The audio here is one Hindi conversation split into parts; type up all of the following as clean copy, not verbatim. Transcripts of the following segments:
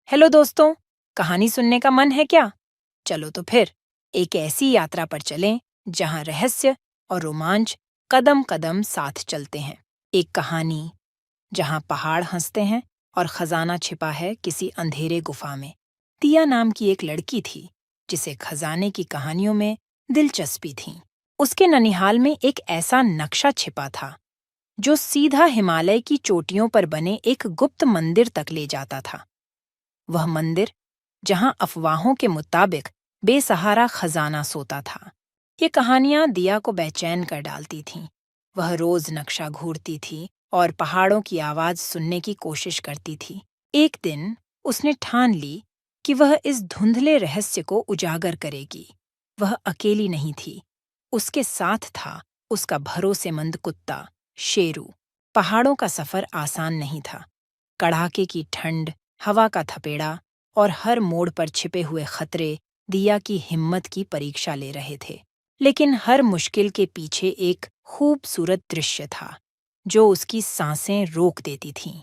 हेलो दोस्तों, कहानी सुनने का मन है क्या? चलो तो फिर एक ऐसी यात्रा पर चलें जहां रहस्य और रोमांच कदम कदम साथ चलते हैं। एक कहानी जहां पहाड़ हंसते हैं और खजाना छिपा है किसी अंधेरे गुफा में। दिया नाम की एक लड़की थी जिसे खजाने की कहानियों में दिलचस्पी थी। उसके ननिहाल में एक ऐसा नक्शा छिपा था जो सीधा हिमालय की चोटियों पर बने एक गुप्त मंदिर तक ले जाता था। वह मंदिर जहां अफवाहों के मुताबिक बेसहारा खजाना सोता था। ये कहानियां दिया को बेचैन कर डालती थीं। वह रोज नक्शा घूरती थी और पहाड़ों की आवाज सुनने की कोशिश करती थी। एक दिन उसने ठान ली कि वह इस धुंधले रहस्य को उजागर करेगी। वह अकेली नहीं थी, उसके साथ था उसका भरोसेमंद कुत्ता शेरू। पहाड़ों का सफर आसान नहीं था। कड़ाके की ठंड, हवा का थपेड़ा और हर मोड़ पर छिपे हुए खतरे दिया की हिम्मत की परीक्षा ले रहे थे। लेकिन हर मुश्किल के पीछे एक खूबसूरत दृश्य था जो उसकी सांसें रोक देती थीं।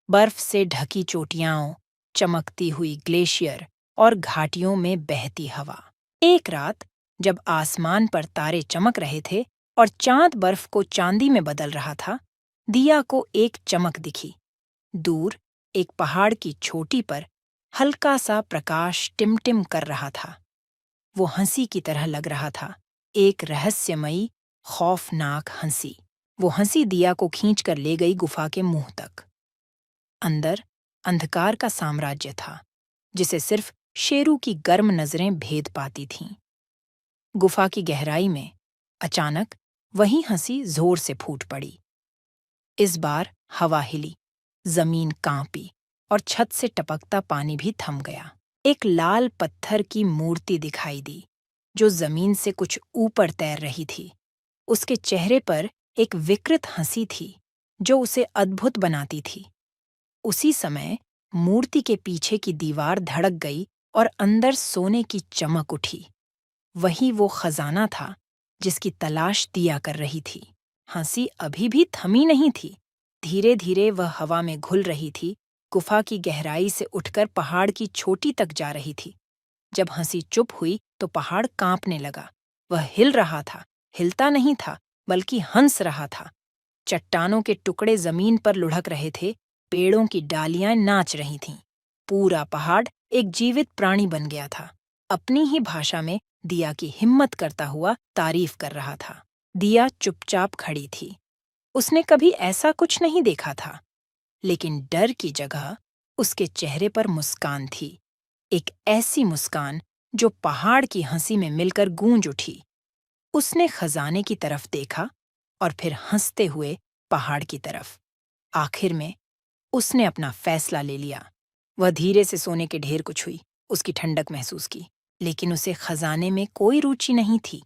बर्फ से ढकी चोटियां, चमकती हुई ग्लेशियर और घाटियों में बहती हवा। एक रात जब आसमान पर तारे चमक रहे थे और चांद बर्फ को चांदी में बदल रहा था, दिया को एक चमक दिखी। दूर एक पहाड़ की चोटी पर हल्का सा प्रकाश टिमटिम कर रहा था। वो हंसी की तरह लग रहा था, एक रहस्यमयी, खौफनाक हंसी। वो हंसी दिया को खींचकर ले गई गुफा के मुंह तक। अंदर अंधकार का साम्राज्य था जिसे सिर्फ शेरू की गर्म नजरें भेद पाती थीं। गुफा की गहराई में अचानक वही हंसी जोर से फूट पड़ी। इस बार हवा हिली, जमीन कांपी और छत से टपकता पानी भी थम गया। एक लाल पत्थर की मूर्ति दिखाई दी जो जमीन से कुछ ऊपर तैर रही थी। उसके चेहरे पर एक विकृत हंसी थी जो उसे अद्भुत बनाती थी। उसी समय मूर्ति के पीछे की दीवार धड़क गई और अंदर सोने की चमक उठी। वही वो खजाना था जिसकी तलाश दिया कर रही थी। हंसी अभी भी थमी नहीं थी। धीरे धीरे वह हवा में घुल रही थी, गुफा की गहराई से उठकर पहाड़ की चोटी तक जा रही थी। जब हंसी चुप हुई तो पहाड़ कांपने लगा। वह हिल रहा था, हिलता नहीं था बल्कि हंस रहा था। चट्टानों के टुकड़े जमीन पर लुढ़क रहे थे, पेड़ों की डालियां नाच रही थीं। पूरा पहाड़ एक जीवित प्राणी बन गया था, अपनी ही भाषा में दिया की हिम्मत करता हुआ तारीफ कर रहा था। दिया चुपचाप खड़ी थी। उसने कभी ऐसा कुछ नहीं देखा था, लेकिन डर की जगह उसके चेहरे पर मुस्कान थी, एक ऐसी मुस्कान जो पहाड़ की हंसी में मिलकर गूंज उठी। उसने खजाने की तरफ देखा और फिर हंसते हुए पहाड़ की तरफ। आखिर में उसने अपना फैसला ले लिया। वह धीरे से सोने के ढेर को छुई, उसकी ठंडक महसूस की, लेकिन उसे खजाने में कोई रुचि नहीं थी।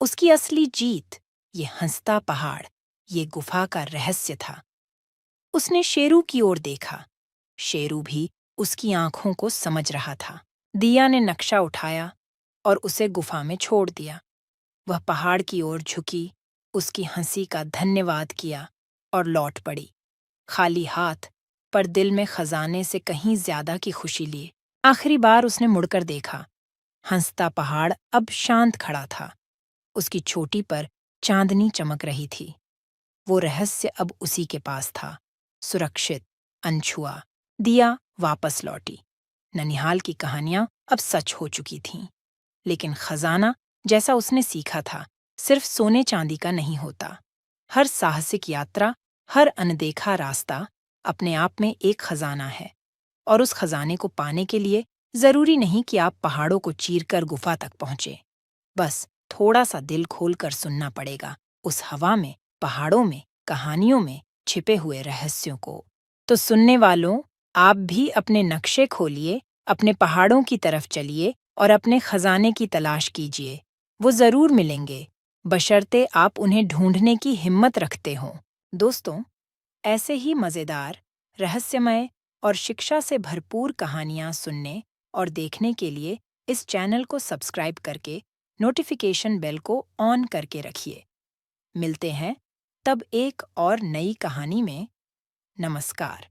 उसकी असली जीत ये हंसता पहाड़, ये गुफा का रहस्य था। उसने शेरू की ओर देखा। शेरू भी उसकी आंखों को समझ रहा था। दिया ने नक्शा उठाया और उसे गुफा में छोड़ दिया। वह पहाड़ की ओर झुकी, उसकी हंसी का धन्यवाद किया और लौट पड़ी, खाली हाथ, पर दिल में खजाने से कहीं ज्यादा की खुशी लिए। आखिरी बार उसने मुड़कर देखा। हंसता पहाड़ अब शांत खड़ा था। उसकी चोटी पर चांदनी चमक रही थी। वो रहस्य अब उसी के पास था, सुरक्षित, अनछुआ। दिया वापस लौटी। ननिहाल की कहानियां अब सच हो चुकी थीं, लेकिन खजाना जैसा उसने सीखा था, सिर्फ सोने चांदी का नहीं होता। हर साहसिक यात्रा, हर अनदेखा रास्ता अपने आप में एक खजाना है, और उस खजाने को पाने के लिए जरूरी नहीं कि आप पहाड़ों को चीरकर गुफा तक पहुंचे। बस थोड़ा सा दिल खोलकर सुनना पड़ेगा, उस हवा में, पहाड़ों में, कहानियों में छिपे हुए रहस्यों को। तो सुनने वालों, आप भी अपने नक्शे खोलिए, अपने पहाड़ों की तरफ चलिए और अपने खजाने की तलाश कीजिए। वो जरूर मिलेंगे, बशर्ते आप उन्हें ढूंढने की हिम्मत रखते हों। दोस्तों, ऐसे ही मज़ेदार, रहस्यमय और शिक्षा से भरपूर कहानियाँ सुनने और देखने के लिए इस चैनल को सब्सक्राइब करके नोटिफिकेशन बेल को ऑन करके रखिए। मिलते हैं तब एक और नई कहानी में। नमस्कार।